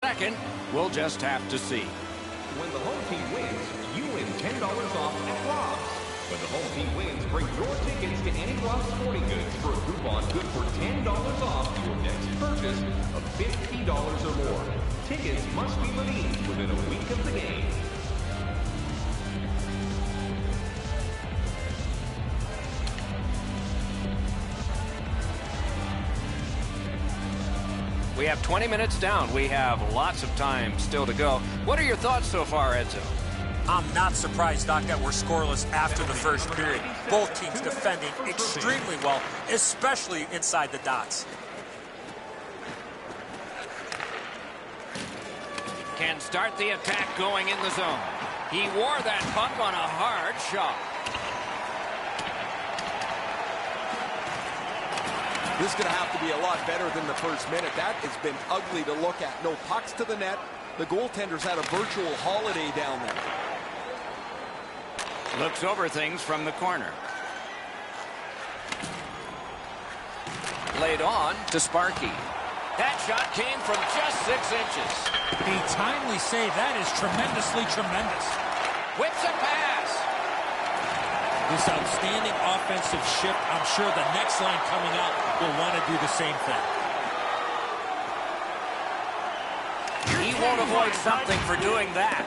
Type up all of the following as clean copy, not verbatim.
Second, we'll just have to see. When the home team wins, you win $10 off at Rob's. When the home team wins, bring your tickets to any Rob's Sporting Goods for a coupon good for $10 off your next purchase of $50 or more. Tickets must be redeemed within a week of the game. We have 20 minutes down. We have lots of time still to go. What are your thoughts so far, Edzo? I'm not surprised, Doc, that we're scoreless after the first period. Both teams defending extremely well, especially inside the dots. Can start the attack going in the zone. He wore that puck on a hard shot. This is going to have to be a lot better than the first minute. That has been ugly to look at. No pucks to the net. The goaltender's had a virtual holiday down there. Looks over things from the corner. Laid on to Sparky. That shot came from just 6 inches. A timely save. That is tremendously tremendous. Whips a pass. This outstanding offensive shift, I'm sure the next line coming out will want to do the same thing. He won't avoid something for doing that.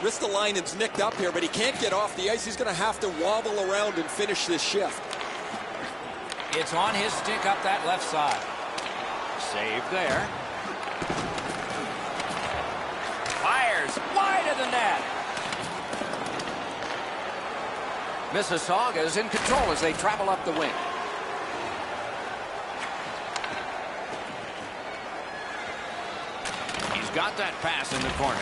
Ristolainen's nicked up here, but he can't get off the ice. He's going to have to wobble around and finish this shift. It's on his stick up that left side. Save there. Fires wide of the net. Mississauga is in control as they travel up the wing. He's got that pass in the corner.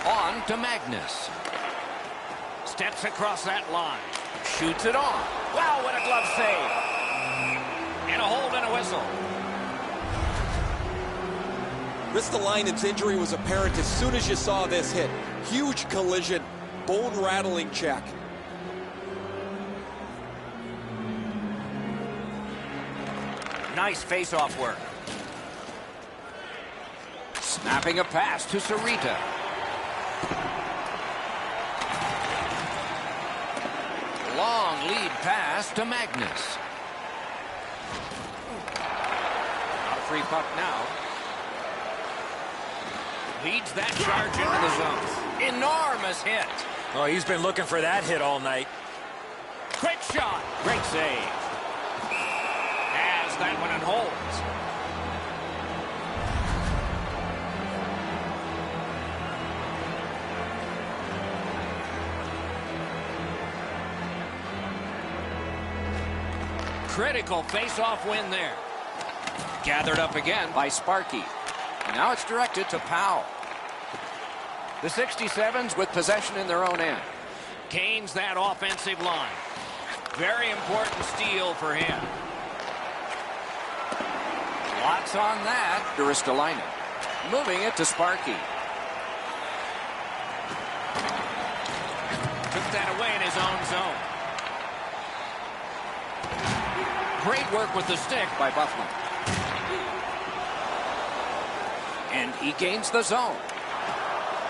On to Magnus. Steps across that line. Shoots it on. Wow, what a glove save. And a hold and a whistle. Ristolainen's injury was apparent as soon as you saw this hit. Huge collision, bone-rattling check. Nice face-off work. Snapping a pass to Sarita. Long lead pass to Magnus. Not a free puck now. Leads that charge into the zone. Enormous hit. Oh, he's been looking for that hit all night. Quick shot. Great save. Has that one and holds. Critical face-off win there. Gathered up again by Sparky. Now it's directed to Powell. The 67's with possession in their own end. Gains that offensive line. Very important steal for him. Lots on that. Ristolainen. Moving it to Sparky. Took that away in his own zone. Great work with the stick by Buffalo. And he gains the zone.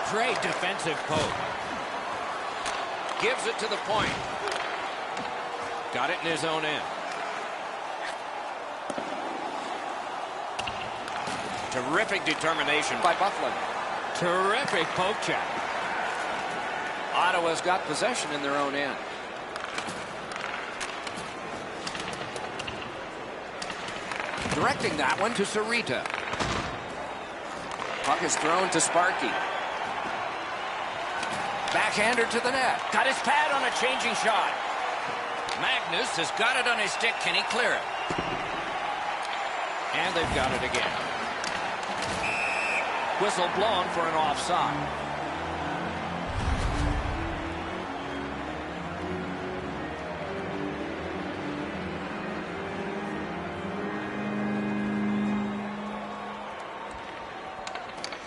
Great defensive poke. Gives it to the point. Got it in his own end. Terrific determination by Buffalo. Terrific poke check. Ottawa's got possession in their own end. Directing that one to Sarita. Puck is thrown to Sparky. Backhander to the net. Got his pad on a changing shot. Magnus has got it on his stick. Can he clear it? And they've got it again. Whistle blown for an offside.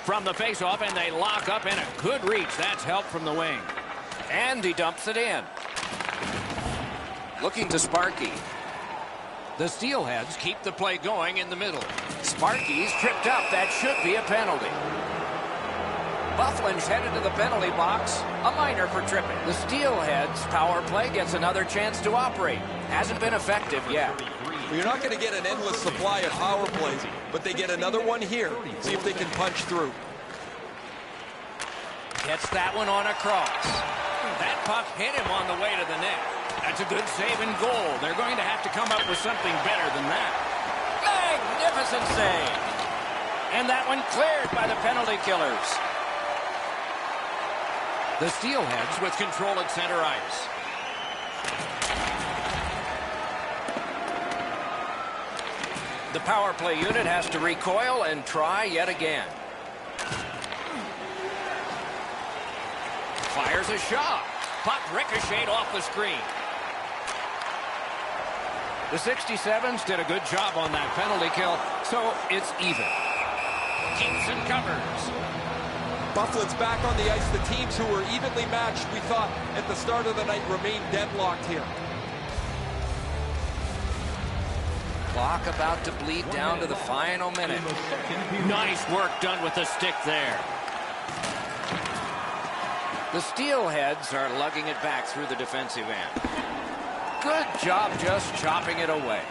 From the faceoff, and they lock up in a good reach. That's help from the wing. And he dumps it in. Looking to Sparky. The Steelheads keep the play going in the middle. Sparky's tripped up. That should be a penalty. Bufflin's headed to the penalty box. A minor for tripping. The Steelheads power play gets another chance to operate. Hasn't been effective yet. Well, you're not going to get an endless supply of power plays, but they get another one here. See if they can punch through. Gets that one on a cross. That puck hit him on the way to the net. That's a good save and goal. They're going to have to come up with something better than that. Magnificent save. And that one cleared by the penalty killers. The Steelheads with control at center ice. The power play unit has to recoil and try yet again. Fires a shot. Puck ricocheted off the screen. The 67's did a good job on that penalty kill, so it's even. Keeps and covers. Bufflin's back on the ice. The teams who were evenly matched, we thought, at the start of the night remained deadlocked here. Clock about to bleed down to the final minute. Nice work done with the stick there. The Steelheads are lugging it back through the defensive end. Good job just chopping it away.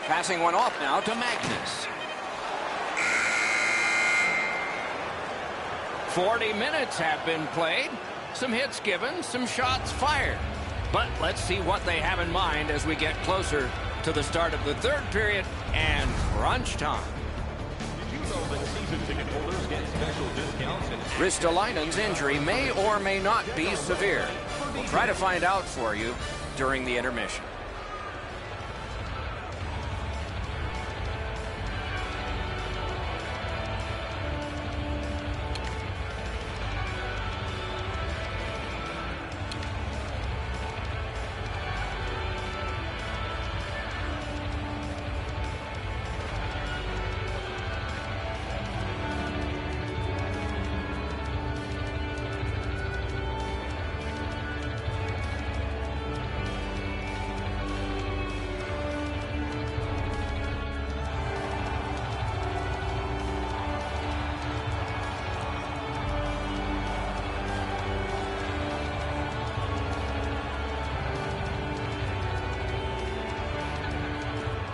Passing one off now to Magnus. 40 minutes have been played. Some hits given, some shots fired. But let's see what they have in mind as we get closer to the start of the third period and crunch time. Did you know that season ticket holders get special discounts? Ristolainen's injury may or may not be severe. We'll try to find out for you during the intermission.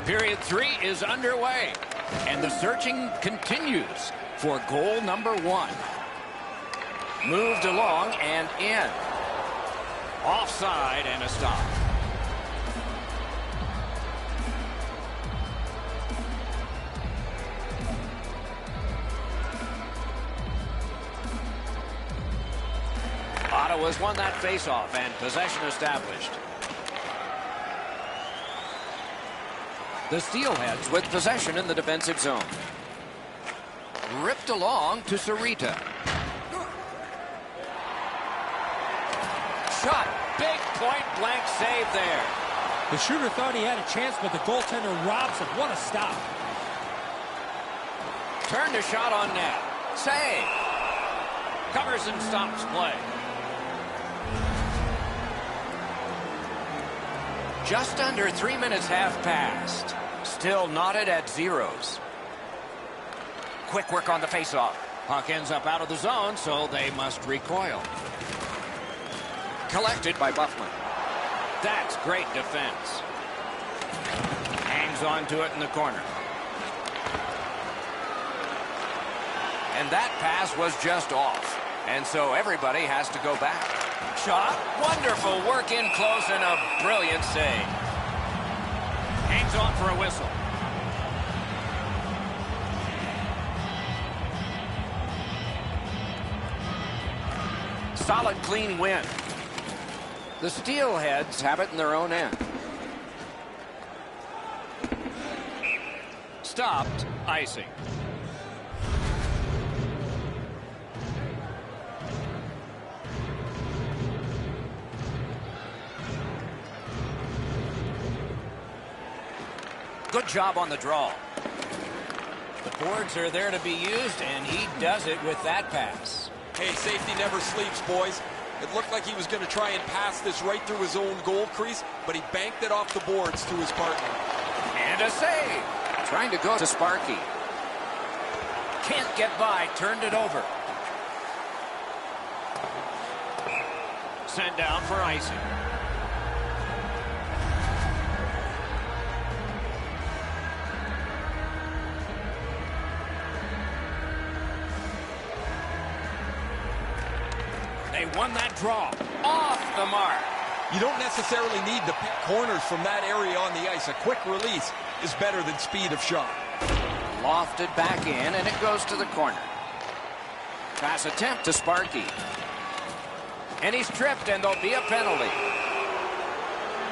Period 3 is underway, and the searching continues for goal number 1. Moved along and in. Offside and a stop. Ottawa's won that faceoff and possession established. The Steelheads with possession in the defensive zone. Ripped along to Sarita. Shot. Big point-blank save there. The shooter thought he had a chance, but the goaltender robs him. What a stop. Turned a shot on net. Save. Covers and stops play. Just under 3 minutes have passed. Still knotted at zeros. Quick work on the faceoff. Puck ends up out of the zone, so they must recoil. Collected by Bufflin. That's great defense. Hangs on to it in the corner. And that pass was just off. And so everybody has to go back. Shot. Wonderful work in close and a brilliant save. Hangs on for a whistle. Solid, clean win. The Steelheads have it in their own end. Stopped. Icing. Good job on the draw. The boards are there to be used, and he does it with that pass. Hey, safety never sleeps, boys. It looked like he was going to try and pass this right through his own goal crease, but he banked it off the boards to his partner. And a save. Trying to go to Sparky. Can't get by, turned it over. Sent down for icing. They won that draw. Off the mark. You don't necessarily need to pick corners from that area on the ice. A quick release is better than speed of shot. Lofted back in, and it goes to the corner. Pass attempt to Sparky. And he's tripped, and there'll be a penalty.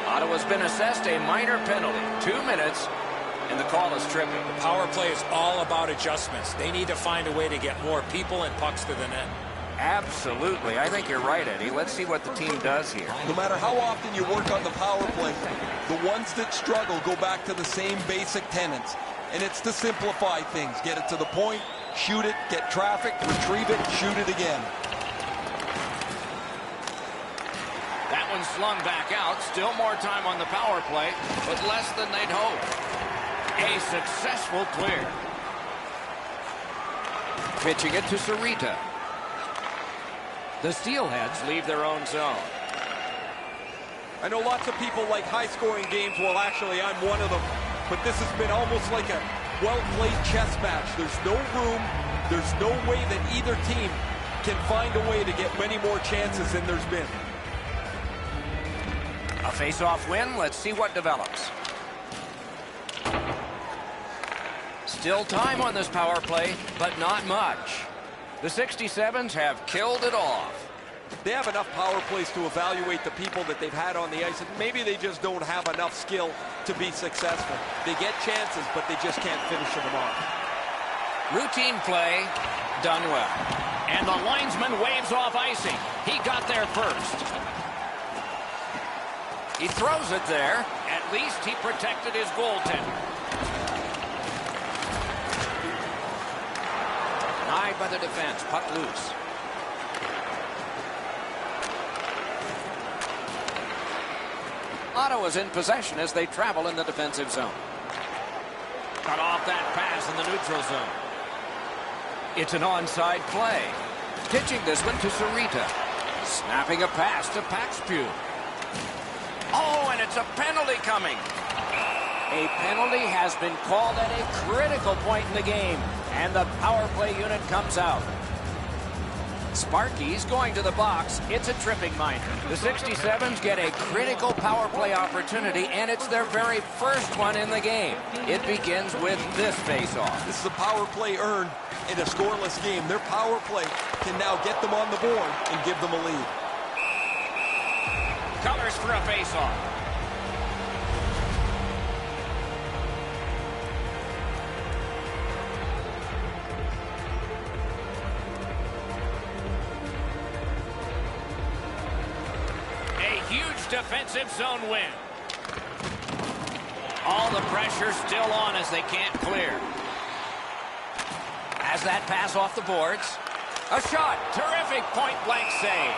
Ottawa's been assessed a minor penalty. 2 minutes, and the call is tripping. The power play is all about adjustments. They need to find a way to get more people and pucks to the net. Absolutely. I think you're right, Eddie. Let's see what the team does here. No matter how often you work on the power play, the ones that struggle go back to the same basic tenets. And it's to simplify things. Get it to the point, shoot it, get traffic, retrieve it, shoot it again. That one's slung back out. Still more time on the power play, but less than they'd hope. A successful clear. Pitching it to Sarita. The Steelheads leave their own zone. I know lots of people like high-scoring games. Well, actually, I'm one of them. But this has been almost like a well-played chess match. There's no room. There's no way that either team can find a way to get many more chances than there's been. A face-off win. Let's see what develops. Still time on this power play, but not much. The 67's have killed it off. They have enough power plays to evaluate the people that they've had on the ice, and maybe they just don't have enough skill to be successful. They get chances, but they just can't finish them off. Routine play, done well. And the linesman waves off icing. He got there first. He throws it there. At least he protected his goaltender. Denied by the defense. Puck loose. Ottawa's in possession as they travel in the defensive zone. Cut off that pass in the neutral zone. It's an onside play. Pitching this one to Sarita. Snapping a pass to Paxpew. Oh, and it's a penalty coming. A penalty has been called at a critical point in the game, and the power play unit comes out. Sparky's going to the box. It's a tripping minor. The 67's get a critical power play opportunity, and it's their very first one in the game. It begins with this face-off. This is a power play earned in a scoreless game. Their power play can now get them on the board and give them a lead. Colors for a face-off. Huge defensive zone win. All the pressure still on as they can't clear. As that pass off the boards. A shot. Terrific point-blank save.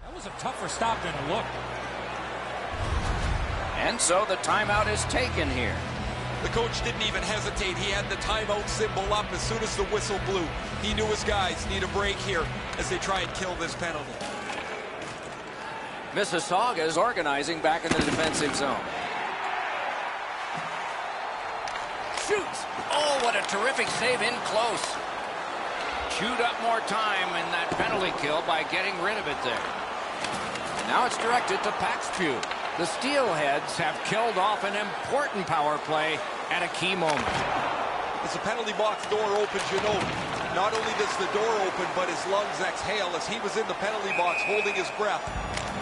That was a tougher stop than it looked. And so the timeout is taken here. The coach didn't even hesitate. He had the timeout symbol up as soon as the whistle blew. He knew his guys need a break here as they try and kill this penalty. Mississauga is organizing back in the defensive zone. Shoots. Oh, what a terrific save in close. Chewed up more time in that penalty kill by getting rid of it there. And now it's directed to Paxpew. The Steelheads have killed off an important power play at a key moment. As the penalty box door opens, you know Not only does the door open, but his lungs exhale as he was in the penalty box holding his breath.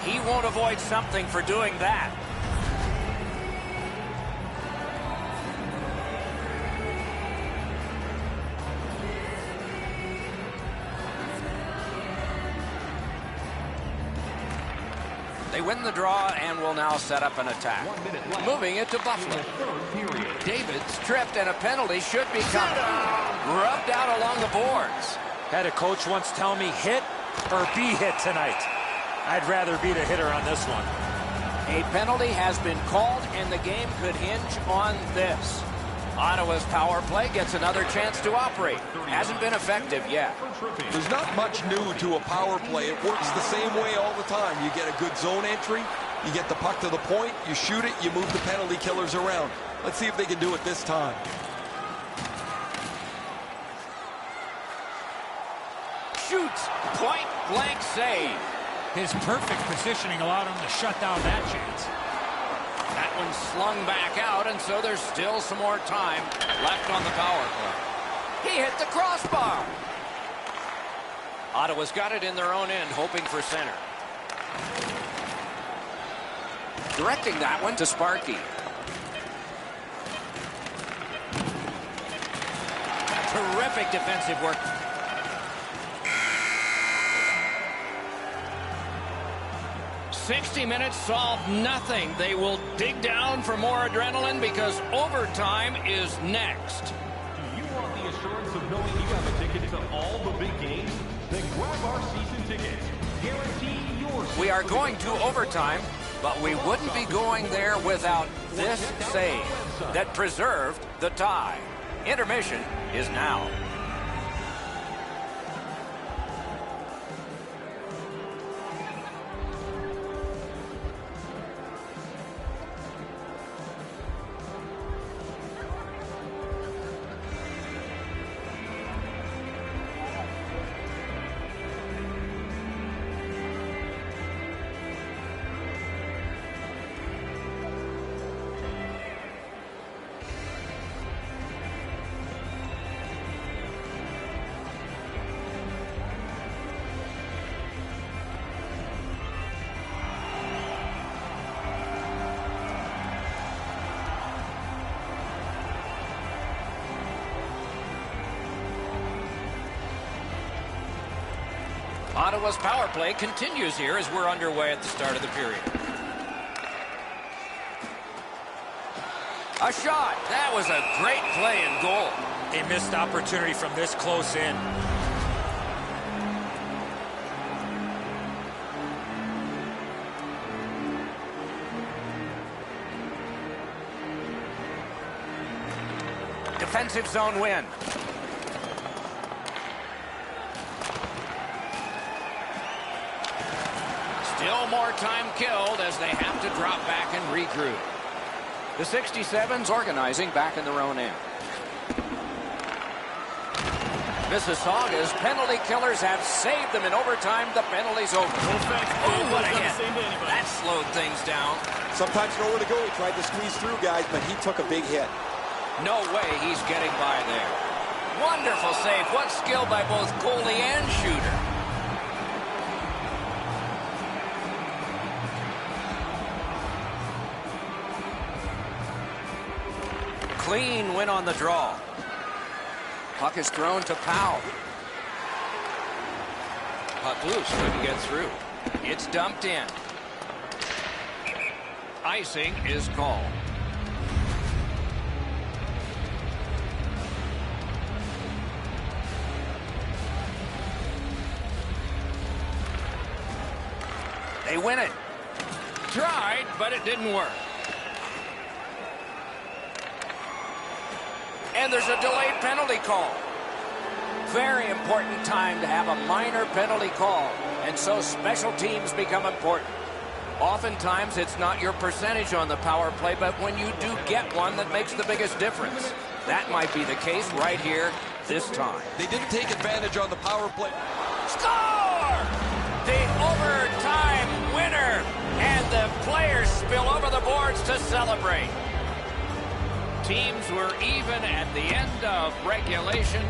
He won't avoid something for doing that. They win the draw and will now set up an attack. Moving it to Buffalo. David's tripped and a penalty should be coming. Rubbed out along the boards. Had a coach once tell me, hit or be hit tonight. I'd rather be the hitter on this one. A penalty has been called and the game could hinge on this. Ottawa's power play gets another chance to operate. Hasn't been effective yet. There's not much new to a power play. It works the same way all the time. You get a good zone entry, you get the puck to the point, you shoot it, you move the penalty killers around. Let's see if they can do it this time. Shoots, point blank save. His perfect positioning allowed him to shut down that chance. That one slung back out, and so there's still some more time left on the power play. He hit the crossbar. Ottawa's got it in their own end, hoping for center. Directing that one to Sparky. Terrific defensive work. "60 minutes solved nothing. They will dig down for more adrenaline because overtime is next." Do you want the assurance of knowing you have a ticket to all the big games? Then grab our season ticket. Guarantee your seat. We are going to overtime, but we wouldn't be going there without this save that preserved the tie. Intermission is now. Ottawa's power play continues here as we're underway at the start of the period. A shot. That was a great play and goal. A missed opportunity from this close in. Defensive zone win. Still more time killed as they have to drop back and regroup. The 67's organizing back in their own end. Mississauga's penalty killers have saved them in overtime. The penalty's over. Oh, what a hit. That slowed things down. Sometimes nowhere to go. He tried to squeeze through, guys, but he took a big hit. No way he's getting by there. Wonderful save. What skill by both goalie and shooter. Clean win on the draw. Puck is thrown to Powell. Puck loose, couldn't get through. It's dumped in. Icing is called. They win it. Tried, but it didn't work. And there's a delayed penalty call. Very important time to have a minor penalty call. And so special teams become important. Oftentimes it's not your percentage on the power play, but when you do get one that makes the biggest difference. That might be the case right here this time. They didn't take advantage on the power play. Score! The overtime winner. And the players spill over the boards to celebrate. Teams were even at the end of regulation.